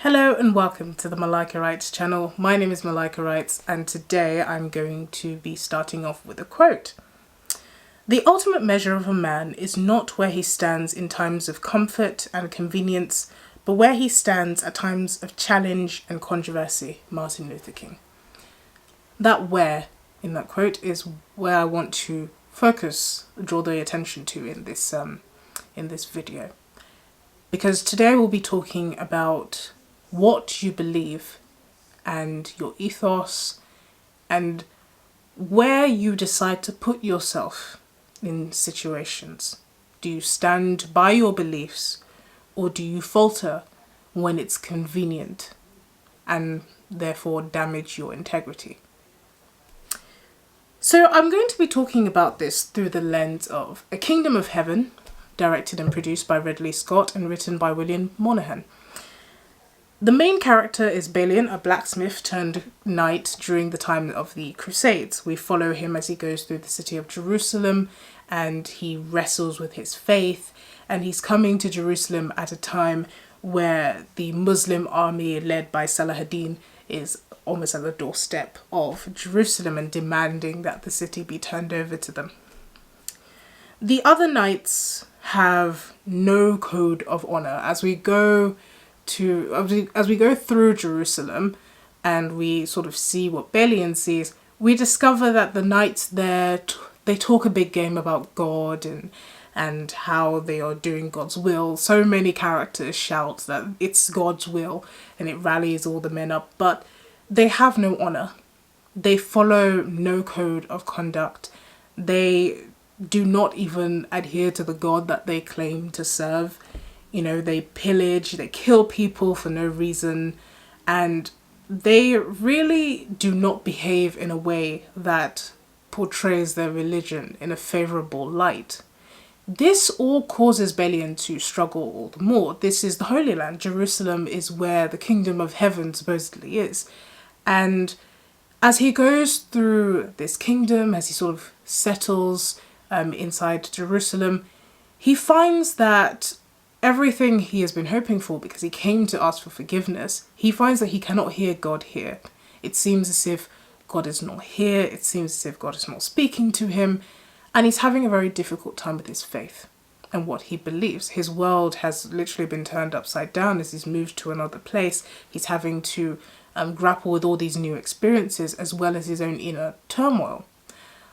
Hello and welcome to the Malika Writes channel. My name is Malika Writes and today I'm going to be starting off with a quote. The ultimate measure of a man is not where he stands in times of comfort and convenience, but where he stands at times of challenge and controversy. Martin Luther King. That where in that quote is where I want to draw the attention to in this video. Because today we'll be talking about what you believe and your ethos and where you decide to put yourself in situations. Do you stand by your beliefs or do you falter when it's convenient and therefore damage your integrity? So I'm going to be talking about this through the lens of A Kingdom of Heaven, directed and produced by Ridley Scott and written by William Monahan. The main character is Balian, a blacksmith turned knight during the time of the Crusades. We follow him as he goes through the city of Jerusalem and he wrestles with his faith, and he's coming to Jerusalem at a time where the Muslim army led by Saladin is almost at the doorstep of Jerusalem and demanding that the city be turned over to them. The other knights have no code of honor. As we go through Jerusalem and we sort of see what Balian sees, we discover that the knights there, they talk a big game about God and how they are doing God's will. So many characters shout that it's God's will and it rallies all the men up, but they have no honor. They follow no code of conduct. They do not even adhere to the God that they claim to serve. You know, they pillage, they kill people for no reason, and they really do not behave in a way that portrays their religion in a favourable light. This all causes Balian to struggle all the more. This is the Holy Land. Jerusalem is where the Kingdom of Heaven supposedly is. And as he goes through this kingdom, as he sort of settles inside Jerusalem, he finds that everything he has been hoping for, because he came to ask for forgiveness, he finds that he cannot hear God here. It seems as if God is not here. It seems as if God is not speaking to him. And he's having a very difficult time with his faith and what he believes. His world has literally been turned upside down as he's moved to another place. He's having to grapple with all these new experiences as well as his own inner turmoil.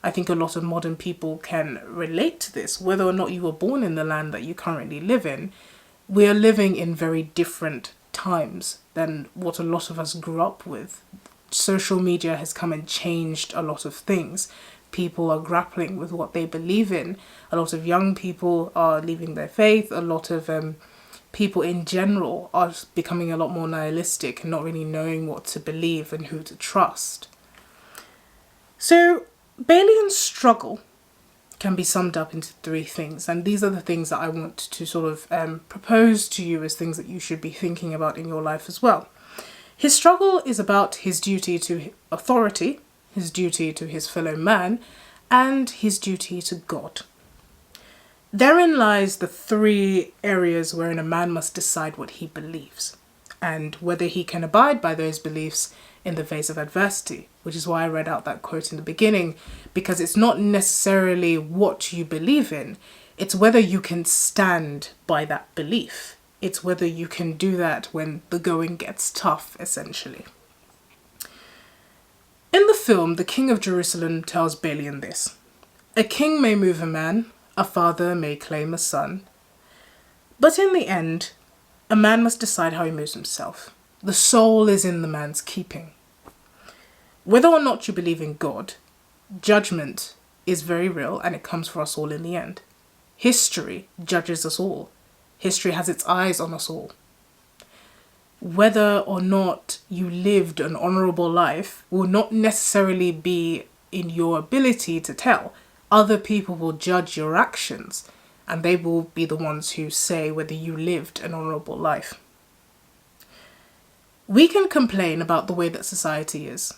I think a lot of modern people can relate to this, whether or not you were born in the land that you currently live in. We are living in very different times than what a lot of us grew up with. Social media has come and changed a lot of things. People are grappling with what they believe in. A lot of young people are leaving their faith. A lot of people in general are becoming a lot more nihilistic and not really knowing what to believe and who to trust. So Balian's struggle can be summed up into three things, and these are the things that I want to sort of propose to you as things that you should be thinking about in your life as well. His struggle is about his duty to authority, his duty to his fellow man, and his duty to God. Therein lies the three areas wherein a man must decide what he believes and whether he can abide by those beliefs in the face of adversity, which is why I read out that quote in the beginning, because it's not necessarily what you believe in, it's whether you can stand by that belief. It's whether you can do that when the going gets tough, essentially. In the film, the King of Jerusalem tells Balian this: "A king may move a man, a father may claim a son, but in the end, a man must decide how he moves himself. The soul is in the man's keeping." Whether or not you believe in God, judgment is very real and it comes for us all in the end. History judges us all. History has its eyes on us all. Whether or not you lived an honourable life will not necessarily be in your ability to tell. Other people will judge your actions and they will be the ones who say whether you lived an honourable life. We can complain about the way that society is,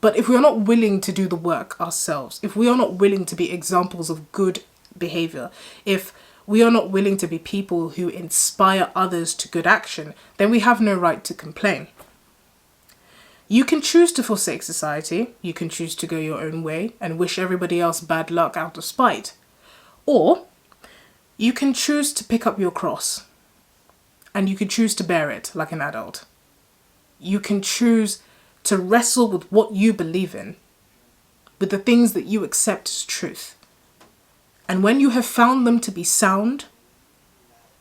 but if we are not willing to do the work ourselves, if we are not willing to be examples of good behaviour, if we are not willing to be people who inspire others to good action, then we have no right to complain. You can choose to forsake society, you can choose to go your own way and wish everybody else bad luck out of spite. Or you can choose to pick up your cross and you can choose to bear it like an adult. You can choose to wrestle with what you believe in, with the things that you accept as truth. And when you have found them to be sound,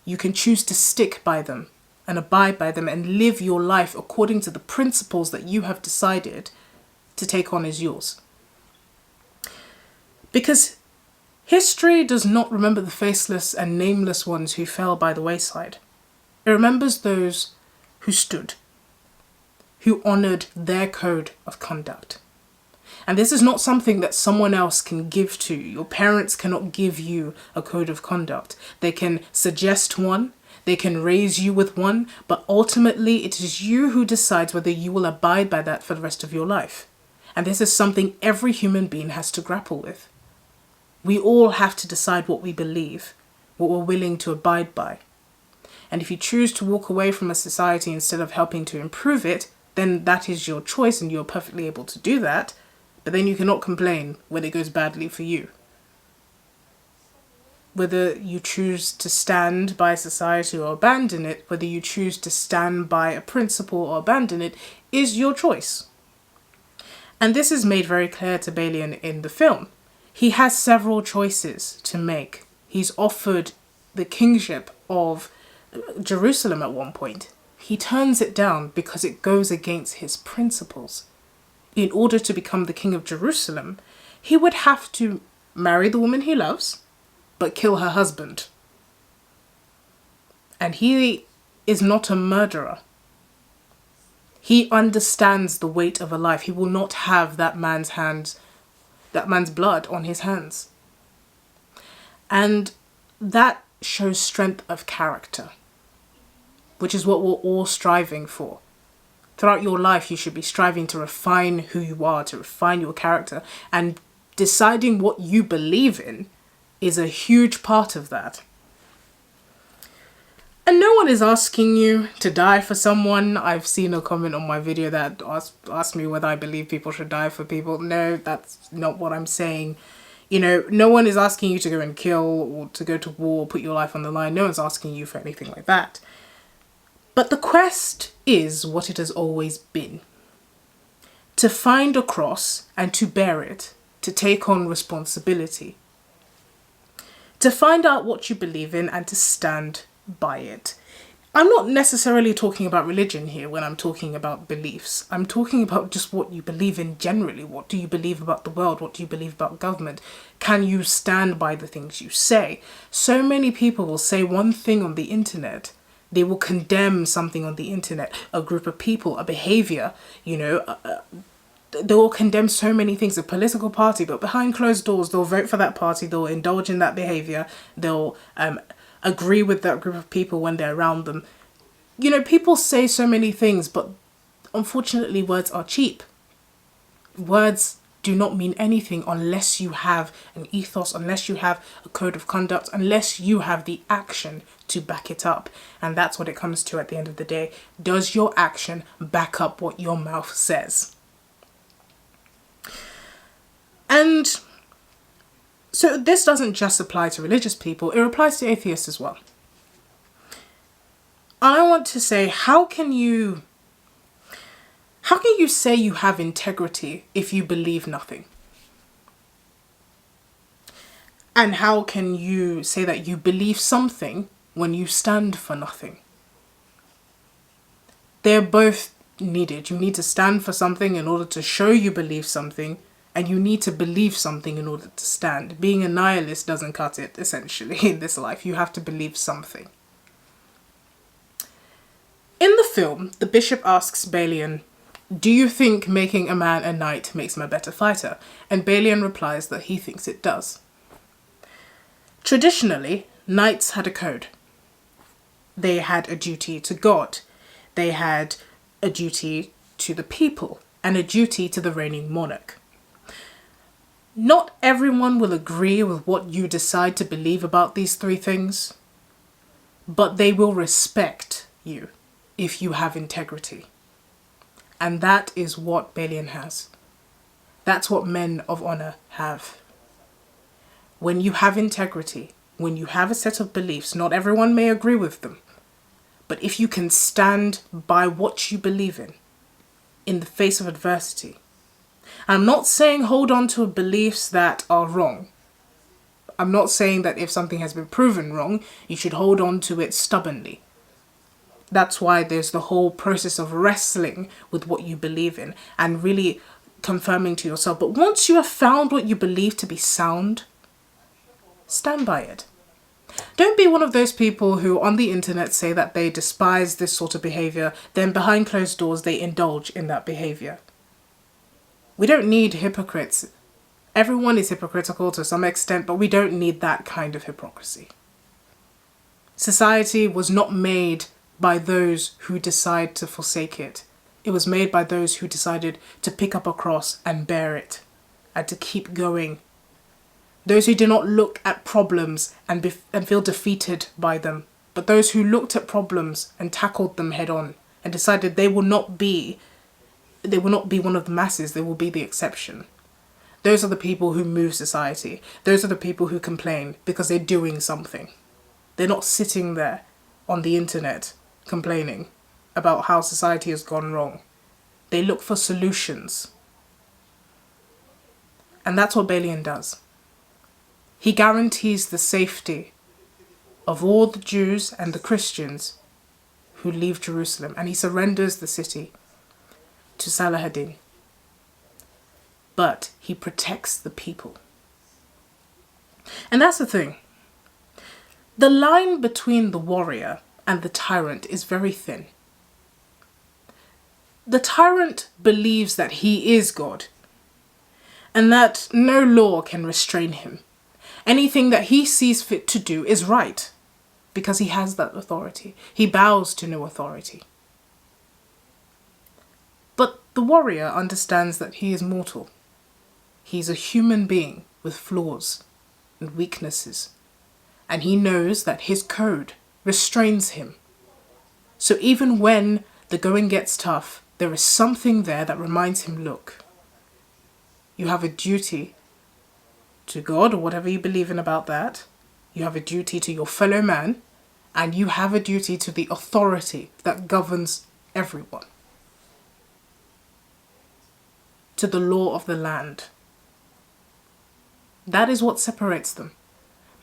you can choose to stick by them and abide by them and live your life according to the principles that you have decided to take on as yours. Because history does not remember the faceless and nameless ones who fell by the wayside. It remembers those who stood, who honoured their code of conduct. And this is not something that someone else can give to you. Your parents cannot give you a code of conduct. They can suggest one, they can raise you with one, but ultimately it is you who decides whether you will abide by that for the rest of your life. And this is something every human being has to grapple with. We all have to decide what we believe, what we're willing to abide by. And if you choose to walk away from a society instead of helping to improve it, then that is your choice and you're perfectly able to do that. But then you cannot complain when it goes badly for you. Whether you choose to stand by society or abandon it, whether you choose to stand by a principle or abandon it, is your choice. And this is made very clear to Balian in the film. He has several choices to make. He's offered the kingship of Jerusalem at one point. He turns it down because it goes against his principles. In order to become the king of Jerusalem, he would have to marry the woman he loves, but kill her husband. And he is not a murderer. He understands the weight of a life. He will not have that man's blood on his hands. And that shows strength of character, which is what we're all striving for. Throughout your life, you should be striving to refine who you are, to refine your character, and deciding what you believe in is a huge part of that. And no one is asking you to die for someone. I've seen a comment on my video that asked me whether I believe people should die for people. No, that's not what I'm saying. You know, no one is asking you to go and kill or to go to war, put your life on the line. No one's asking you for anything like that. But the quest is what it has always been. To find a cross and to bear it, to take on responsibility. To find out what you believe in and to stand by it. I'm not necessarily talking about religion here when I'm talking about beliefs. I'm talking about just what you believe in generally. What do you believe about the world? What do you believe about government? Can you stand by the things you say? So many people will say one thing on the internet. They will condemn something on the internet, a group of people, a behavior, they will condemn so many things, a political party, but behind closed doors, they'll vote for that party, they'll indulge in that behavior, they'll agree with that group of people when they're around them. You know, people say so many things, but unfortunately words are cheap. Words do not mean anything unless you have an ethos, unless you have a code of conduct, unless you have the action to back it up. And that's what it comes to at the end of the day. Does your action back up what your mouth says? And so this doesn't just apply to religious people, it applies to atheists as well. I want to say, how can you say you have integrity if you believe nothing? And how can you say that you believe something when you stand for nothing? They're both needed. You need to stand for something in order to show you believe something, and you need to believe something in order to stand. Being a nihilist doesn't cut it, essentially, in this life. You have to believe something. In the film, the bishop asks Balian, "Do you think making a man a knight makes him a better fighter?" And Balian replies that he thinks it does. Traditionally, knights had a code. They had a duty to God. They had a duty to the people and a duty to the reigning monarch. Not everyone will agree with what you decide to believe about these three things, but they will respect you if you have integrity. And that is what Balian has. That's what men of honor have. When you have integrity, when you have a set of beliefs, not everyone may agree with them, but if you can stand by what you believe in the face of adversity. I'm not saying hold on to beliefs that are wrong. I'm not saying that if something has been proven wrong, you should hold on to it stubbornly. That's why there's the whole process of wrestling with what you believe in and really confirming to yourself. But once you have found what you believe to be sound, stand by it. Don't be one of those people who on the internet say that they despise this sort of behavior, then behind closed doors they indulge in that behavior. We don't need hypocrites. Everyone is hypocritical to some extent, but we don't need that kind of hypocrisy. Society was not made by those who decide to forsake it. It was made by those who decided to pick up a cross and bear it and to keep going. Those who did not look at problems and feel defeated by them, but those who looked at problems and tackled them head on and decided they will not be one of the masses, they will be the exception. Those are the people who move society. Those are the people who complain because they're doing something. They're not sitting there on the internet complaining about how society has gone wrong. They look for solutions. And that's what Balian does. He guarantees the safety of all the Jews and the Christians who leave Jerusalem, and he surrenders the city to Salah-ad-Din. But he protects the people. And that's the thing. The line between the warrior and the tyrant is very thin. The tyrant believes that he is God and that no law can restrain him. Anything that he sees fit to do is right because he has that authority. He bows to no authority. But the warrior understands that he is mortal. He's a human being with flaws and weaknesses. And he knows that his code restrains him. So even when the going gets tough, there is something there that reminds him, look, you have a duty to God or whatever you believe in about that. You have a duty to your fellow man, and you have a duty to the authority that governs everyone. To the law of the land. That is what separates them.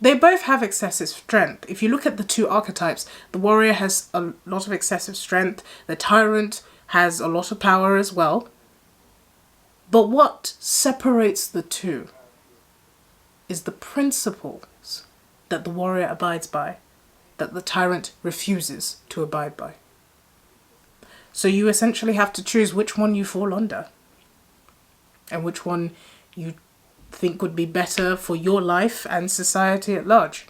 They both have excessive strength. If you look at the two archetypes, the warrior has a lot of excessive strength. The tyrant has a lot of power as well. But what separates the two is the principles that the warrior abides by, that the tyrant refuses to abide by. So you essentially have to choose which one you fall under and which one you think would be better for your life and society at large.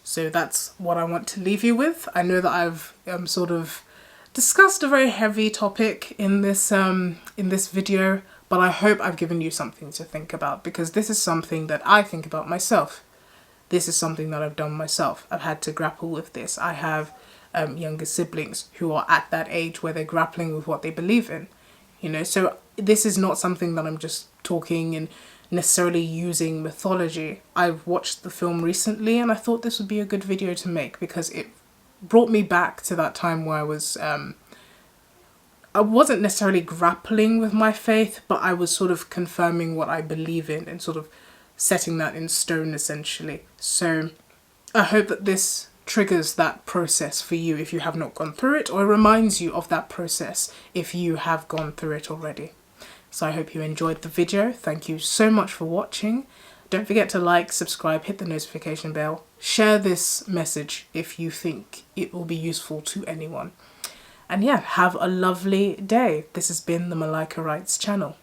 So that's what I want to leave you with. I know that I've sort of discussed a very heavy topic in this video, but I hope I've given you something to think about, because this is something that I think about myself. This is something that I've done myself. I've had to grapple with this. I have younger siblings who are at that age where they're grappling with what they believe in. You know, so this is not something that I'm just talking and necessarily using mythology. I've watched the film recently and I thought this would be a good video to make because it brought me back to that time where I wasn't necessarily grappling with my faith, but I was sort of confirming what I believe in and sort of setting that in stone essentially. So I hope that this triggers that process for you if you have not gone through it, or reminds you of that process if you have gone through it already. So I hope you enjoyed the video. Thank you so much for watching. Don't forget to like, subscribe, hit the notification bell, share this message if you think it will be useful to anyone. And yeah, have a lovely day. This has been the Malika Writes channel.